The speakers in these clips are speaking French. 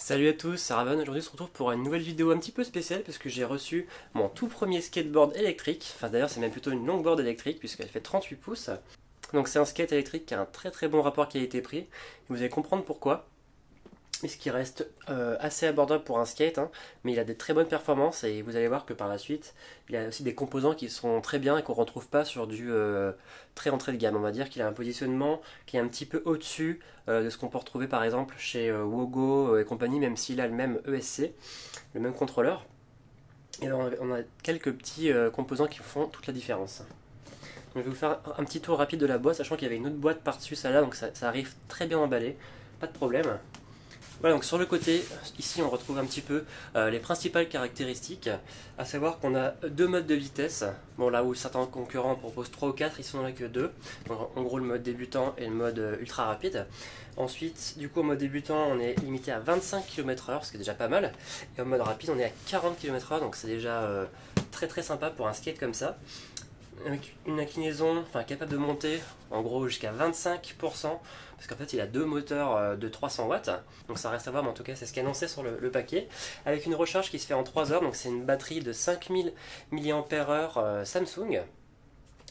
Salut à tous, c'est Raven. Aujourd'hui on se retrouve pour une nouvelle vidéo un petit peu spéciale parce que j'ai reçu mon tout premier skateboard électrique. Enfin d'ailleurs c'est même plutôt une longboard électrique puisqu'elle fait 38 pouces. Donc c'est un skate électrique qui a un très très bon rapport qualité-prix. Vous allez comprendre pourquoi. Et ce qui reste assez abordable pour un skate, hein, mais il a des très bonnes performances et vous allez voir que par la suite, il a aussi des composants qui sont très bien et qu'on ne retrouve pas sur du très entrée de gamme. On va dire qu'il a un positionnement qui est un petit peu au-dessus de ce qu'on peut retrouver par exemple chez Wogo et compagnie, même s'il a le même ESC, le même contrôleur. Et on a quelques petits composants qui font toute la différence. Donc, je vais vous faire un petit tour rapide de la boîte, sachant qu'il y avait une autre boîte par-dessus ça là, donc ça arrive très bien emballé, pas de problème. Voilà, donc sur le côté, ici on retrouve un petit peu les principales caractéristiques, à savoir qu'on a deux modes de vitesse. Bon, là où certains concurrents proposent 3 ou 4, ils n'en ont que 2. Donc, en gros le mode débutant et le mode ultra rapide. Ensuite, du coup, en mode débutant, on est limité à 25 km/h, ce qui est déjà pas mal. Et en mode rapide, on est à 40 km/h, donc c'est déjà très très sympa pour un skate comme ça. Avec une inclinaison capable de monter en gros jusqu'à 25%, parce qu'en fait il a deux moteurs de 300 watts, donc ça reste à voir, mais en tout cas c'est ce qui est annoncé sur le paquet, avec une recharge qui se fait en 3 heures, donc c'est une batterie de 5000 mAh Samsung.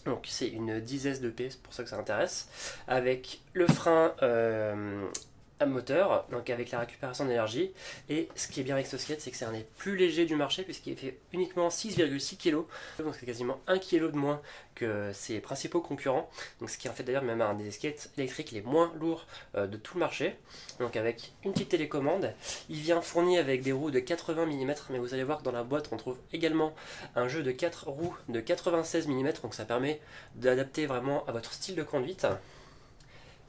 Donc c'est une 10S de P, c'est pour ça que ça intéresse, avec le frein à moteur, donc avec la récupération d'énergie. Et ce qui est bien avec ce skate, c'est que c'est un des plus légers du marché, puisqu'il fait uniquement 6,6 kg, donc c'est quasiment 1 kg de moins que ses principaux concurrents, donc ce qui en fait d'ailleurs même un des skates électriques les moins lourds de tout le marché. Donc avec une petite télécommande, il vient fourni avec des roues de 80 mm, mais vous allez voir que dans la boîte on trouve également un jeu de 4 roues de 96 mm, donc ça permet d'adapter vraiment à votre style de conduite.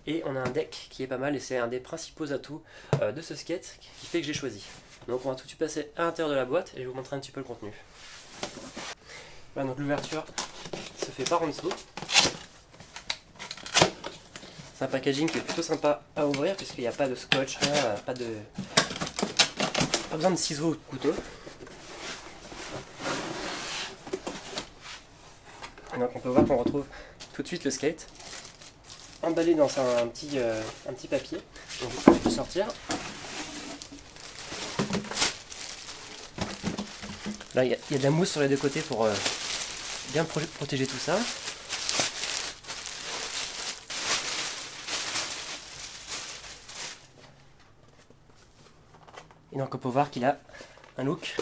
Et on a un deck qui est pas mal et c'est un des principaux atouts de ce skate qui fait que j'ai choisi. Donc on va tout de suite passer à l'intérieur de la boîte et je vais vous montrer un petit peu le contenu. Voilà, donc l'ouverture se fait par en dessous. C'est un packaging qui est plutôt sympa à ouvrir puisqu'il n'y a pas de scotch, rien, pas besoin de ciseaux ou de couteau. Et donc on peut voir qu'on retrouve tout de suite le skate emballé dans un petit papier. Donc je peux sortir. Là il y a de la mousse sur les deux côtés pour bien protéger tout ça. Et donc on peut voir qu'il a un look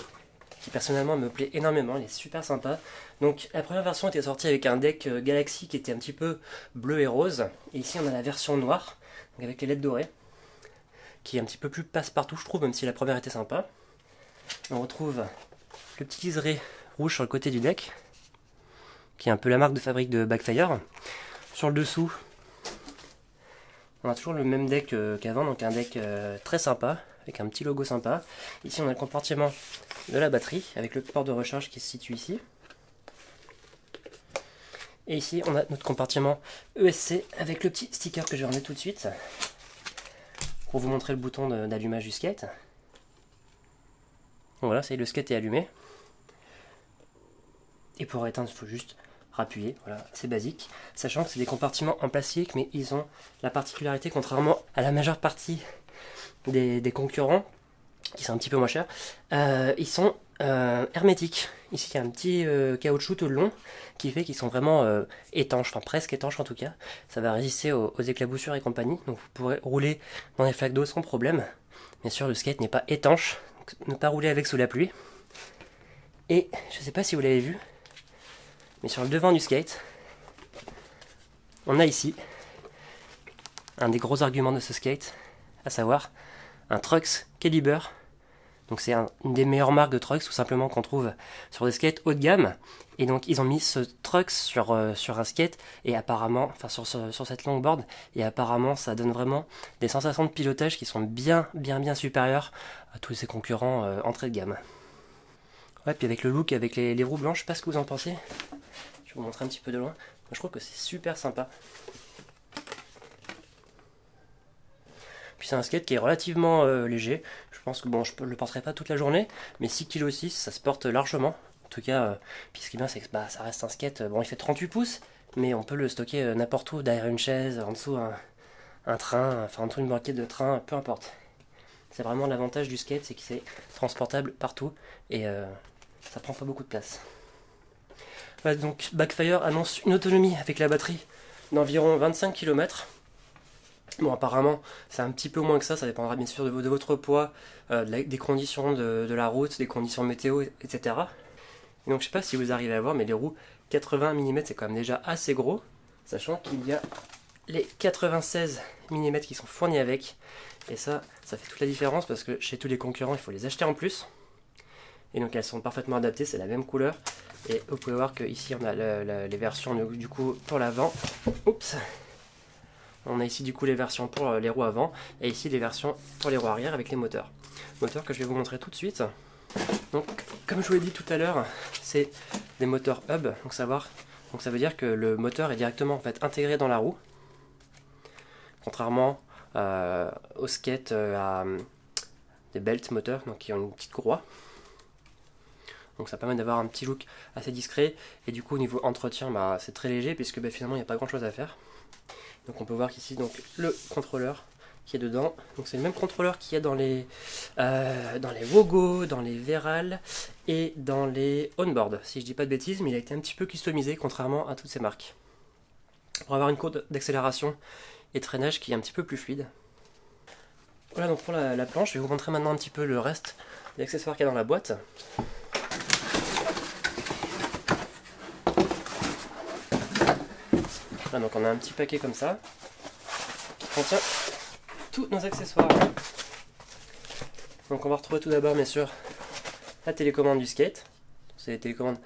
qui personnellement me plaît énormément, il est super sympa. Donc la première version était sortie avec un deck Galaxy qui était un petit peu bleu et rose. Et ici on a la version noire, donc avec les LED dorées, qui est un petit peu plus passe-partout je trouve, même si la première était sympa. On retrouve le petit liseré rouge sur le côté du deck, qui est un peu la marque de fabrique de Backfire. Sur le dessous, on a toujours le même deck qu'avant, donc un deck très sympa, avec un petit logo sympa. Ici on a le compartiment de la batterie, avec le port de recharge qui se situe ici. Et ici on a notre compartiment ESC, avec le petit sticker que je vais remettre tout de suite, pour vous montrer le bouton d'allumage du skate. Donc voilà, le skate est allumé. Et pour éteindre, il faut juste appuyer, voilà, c'est basique. Sachant que c'est des compartiments en plastique, mais ils ont la particularité, contrairement à la majeure partie des concurrents, qui sont un petit peu moins chers, ils sont hermétiques. Ici il y a un petit caoutchouc tout le long qui fait qu'ils sont vraiment étanches, enfin presque étanches en tout cas. Ça va résister aux éclaboussures et compagnie, donc vous pourrez rouler dans les flaques d'eau sans problème. Bien sûr le skate n'est pas étanche, donc ne pas rouler avec sous la pluie. Et je ne sais pas si vous l'avez vu, mais sur le devant du skate, on a ici un des gros arguments de ce skate, à savoir un Trucks Caliber. Donc c'est une des meilleures marques de trucks tout simplement qu'on trouve sur des skates haut de gamme. Et donc ils ont mis ce Trucks sur un skate et apparemment, enfin sur cette longboard, et apparemment ça donne vraiment des sensations de pilotage qui sont bien supérieures à tous ses concurrents entrée de gamme. Ouais, puis avec le look, avec les roues blanches, je sais pas ce que vous en pensez. Je vais vous montrer un petit peu de loin. Moi, je trouve que c'est super sympa. Puis c'est un skate qui est relativement léger. Je pense que bon, je ne le porterai pas toute la journée, mais 6,6 kg, ça se porte largement. En tout cas, puis ce qui est bien, c'est que ça reste un skate. Bon, il fait 38 pouces, mais on peut le stocker n'importe où, derrière une chaise, en dessous un train, enfin en dessous une banquette de train, peu importe. C'est vraiment l'avantage du skate, c'est que c'est transportable partout et ça prend pas beaucoup de place. Voilà, donc Backfire annonce une autonomie avec la batterie d'environ 25 km. Bon, apparemment, c'est un petit peu moins que ça dépendra bien sûr de votre poids, des conditions de la route, des conditions météo, etc. Et donc, je sais pas si vous arrivez à voir, mais les roues 80 mm, c'est quand même déjà assez gros, sachant qu'il y a les 96 mm qui sont fournis avec. Et ça fait toute la différence parce que chez tous les concurrents, il faut les acheter en plus. Et donc, elles sont parfaitement adaptées, c'est la même couleur. Et vous pouvez voir qu'ici, on a les versions du coup pour l'avant. Oups! On a ici du coup les versions pour les roues avant et ici les versions pour les roues arrière avec les moteurs. Moteurs que je vais vous montrer tout de suite. Donc comme je vous l'ai dit tout à l'heure, c'est des moteurs hub, donc ça veut dire que le moteur est directement en fait intégré dans la roue. Contrairement aux skates à des belts moteurs, donc qui ont une petite courroie. Donc ça permet d'avoir un petit look assez discret et du coup au niveau entretien c'est très léger puisque finalement il n'y a pas grand chose à faire. Donc on peut voir qu'ici donc le contrôleur qui est dedans. Donc c'est le même contrôleur qu'il y a dans les Wogo, dans les Veral et dans les Onboard. Si je dis pas de bêtises, mais il a été un petit peu customisé contrairement à toutes ces marques. Pour avoir une courbe d'accélération et de freinage qui est un petit peu plus fluide. Voilà donc pour la planche, je vais vous montrer maintenant un petit peu le reste des accessoires qu'il y a dans la boîte. Donc on a un petit paquet comme ça qui contient tous nos accessoires. Donc on va retrouver tout d'abord bien sûr la télécommande du skate. C'est des télécommandes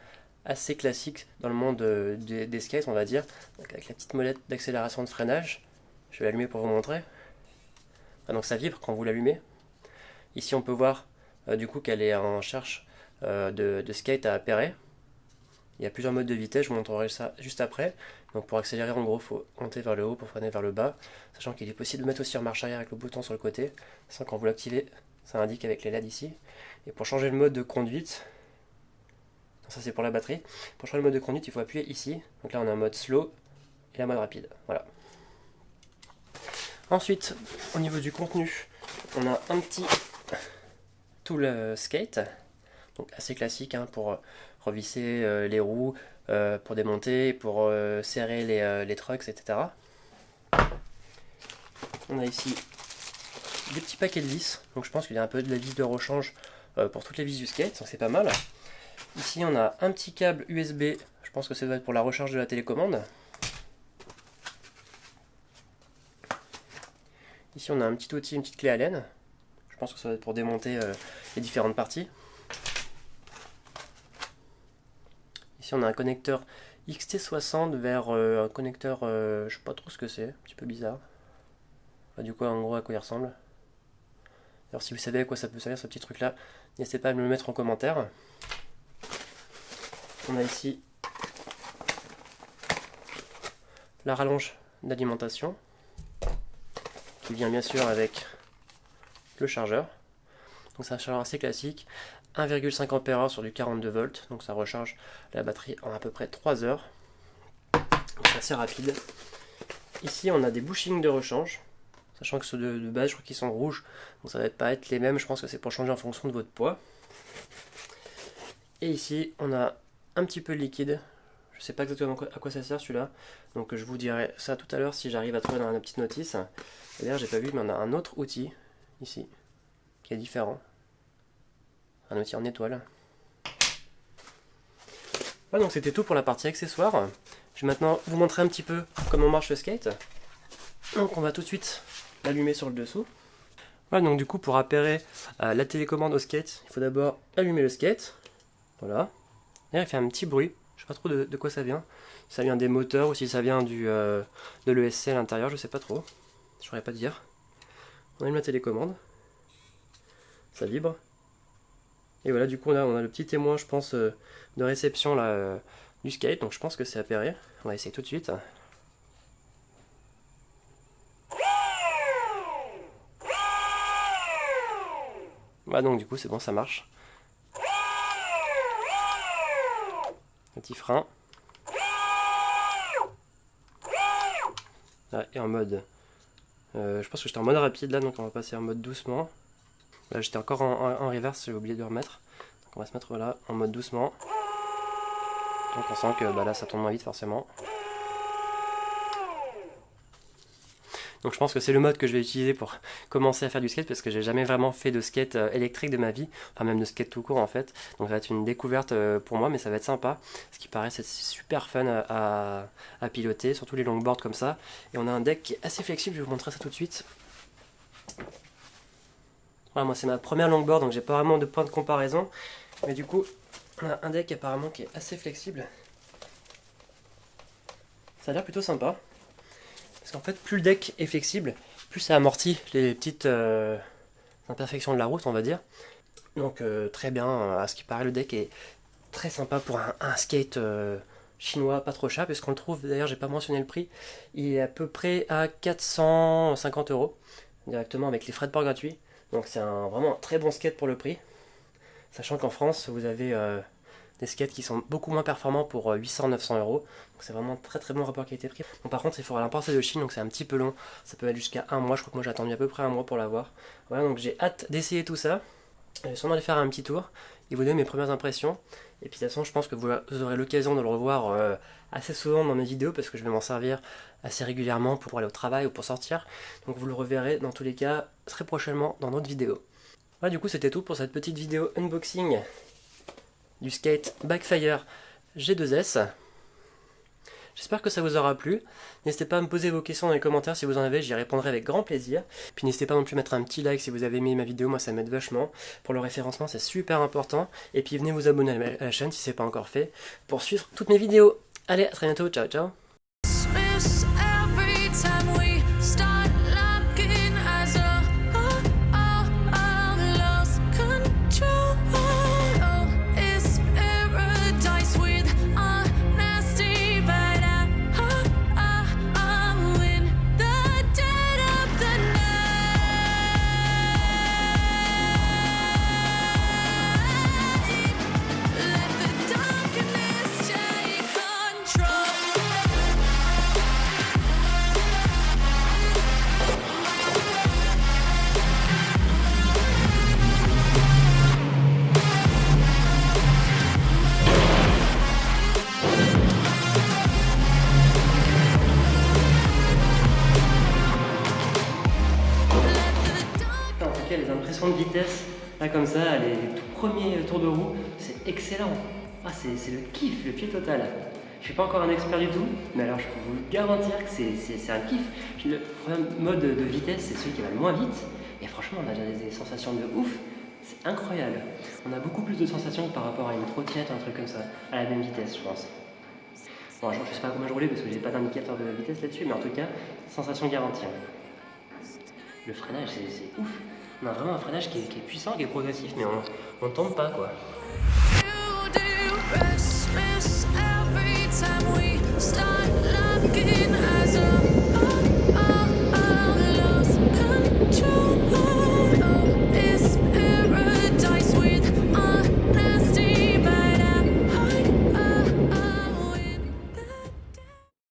assez classiques dans le monde des skates on va dire. Donc avec la petite molette d'accélération de freinage. Je vais l'allumer pour vous montrer. Donc ça vibre quand vous l'allumez. Ici on peut voir du coup qu'elle est en charge de skate à appairé. Il y a plusieurs modes de vitesse, je vous montrerai ça juste après. Donc pour accélérer en gros, il faut monter vers le haut pour freiner vers le bas. Sachant qu'il est possible de mettre aussi en marche arrière avec le bouton sur le côté. Sans quand vous l'activez, ça indique avec les LED ici. Et pour changer le mode de conduite, ça c'est pour la batterie. Pour changer le mode de conduite, il faut appuyer ici. Donc là on a un mode slow et la mode rapide. Voilà. Ensuite, au niveau du contenu, on a un petit tool skate. Donc assez classique pour revisser les roues, pour démonter, pour serrer les trucks, etc. On a ici des petits paquets de vis, donc je pense qu'il y a un peu de la vis de rechange pour toutes les vis du skate, donc c'est pas mal. Ici on a un petit câble USB, je pense que ça doit être pour la recharge de la télécommande. Ici on a un petit outil, une petite clé Allen, je pense que ça doit être pour démonter les différentes parties. Ici on a un connecteur XT60 vers un connecteur, je sais pas trop ce que c'est, un petit peu bizarre. Enfin, du coup en gros à quoi il ressemble. Alors si vous savez à quoi ça peut servir ce petit truc là, n'hésitez pas à me le mettre en commentaire. On a ici la rallonge d'alimentation qui vient bien sûr avec le chargeur. Donc c'est un chargeur assez classique, 1,5 Ah sur du 42 volts, donc ça recharge la batterie en à peu près 3 heures. Donc c'est assez rapide. Ici on a des bushings de rechange, sachant que ceux de base je crois qu'ils sont rouges, donc ça va pas être les mêmes, je pense que c'est pour changer en fonction de votre poids. Et ici on a un petit peu de liquide, je sais pas exactement à quoi ça sert celui-là, donc je vous dirai ça tout à l'heure si j'arrive à trouver dans la petite notice. D'ailleurs j'ai pas vu mais on a un autre outil ici qui est différent. Un outil en étoile. Voilà, donc c'était tout pour la partie accessoires. Je vais maintenant vous montrer un petit peu comment marche le skate. Donc on va tout de suite l'allumer sur le dessous. Voilà, donc du coup pour appairer la télécommande au skate, il faut d'abord allumer le skate. Voilà. D'ailleurs il fait un petit bruit, je sais pas trop de quoi ça vient. Si ça vient des moteurs ou si ça vient de l'ESC à l'intérieur, je sais pas trop. Je saurais pas dire. On allume la télécommande. Ça vibre. Et voilà, du coup là on a le petit témoin je pense de réception là, du skate, donc je pense que c'est appairé. On va essayer tout de suite. Voilà, donc du coup c'est bon, ça marche. Un petit frein. Là, et en mode je pense que j'étais en mode rapide là, donc on va passer en mode doucement. Là j'étais encore en reverse, j'ai oublié de le remettre. Donc on va se mettre là en mode doucement. Donc on sent que là ça tourne moins vite forcément. Donc je pense que c'est le mode que je vais utiliser pour commencer à faire du skate parce que j'ai jamais vraiment fait de skate électrique de ma vie, enfin même de skate tout court en fait. Donc ça va être une découverte pour moi, mais ça va être sympa. Ce qui paraît c'est super fun à piloter, surtout les longboards comme ça. Et on a un deck qui est assez flexible, je vais vous montrer ça tout de suite. Voilà, moi c'est ma première longboard donc j'ai pas vraiment de point de comparaison. Mais du coup on a un deck apparemment qui est assez flexible. Ça a l'air plutôt sympa. Parce qu'en fait, plus le deck est flexible, plus ça amortit les petites imperfections de la route, on va dire. Donc très bien, à ce qui paraît, le deck est très sympa pour un skate chinois, pas trop cher, puisqu'on le trouve, d'ailleurs j'ai pas mentionné le prix, il est à peu près à 450 € directement avec les frais de port gratuits. Donc c'est vraiment un très bon skate pour le prix. Sachant qu'en France, vous avez des skates qui sont beaucoup moins performants pour 800-900 €. Donc c'est vraiment un très très bon rapport qualité-prix. Bon, par contre, il faudra l'importer de Chine, donc c'est un petit peu long. Ça peut aller jusqu'à un mois. Je crois que moi j'ai attendu à peu près un mois pour l'avoir. Voilà, donc j'ai hâte d'essayer tout ça. Je vais sûrement aller faire un petit tour et vous donner mes premières impressions. Et puis de toute façon, je pense que vous aurez l'occasion de le revoir assez souvent dans mes vidéos parce que je vais m'en servir assez régulièrement pour aller au travail ou pour sortir. Donc vous le reverrez dans tous les cas très prochainement dans d'autres vidéos. Voilà, du coup c'était tout pour cette petite vidéo unboxing du skate Backfire G2S. J'espère que ça vous aura plu. N'hésitez pas à me poser vos questions dans les commentaires si vous en avez, j'y répondrai avec grand plaisir. Puis n'hésitez pas non plus à mettre un petit like si vous avez aimé ma vidéo, moi ça m'aide vachement. Pour le référencement c'est super important. Et puis venez vous abonner à la chaîne si c'est pas encore fait pour suivre toutes mes vidéos. Allez, à très bientôt, ciao ciao. Les impressions de vitesse, là comme ça, les tout premiers tours de roue, c'est excellent. Ah, c'est le kiff, le pied total. Je suis pas encore un expert du tout, mais alors je peux vous garantir que c'est un kiff. Le premier mode de vitesse, c'est celui qui va le moins vite. Et franchement, on a déjà des sensations de ouf. C'est incroyable. On a beaucoup plus de sensations que par rapport à une trottinette, un truc comme ça, à la même vitesse, je pense. Bon, je sais pas comment je roulais parce que j'ai pas d'indicateur de vitesse là-dessus, mais en tout cas, sensation garantie. Le freinage, c'est ouf. On a vraiment un freinage qui est puissant, qui est progressif, mais on ne tombe pas quoi.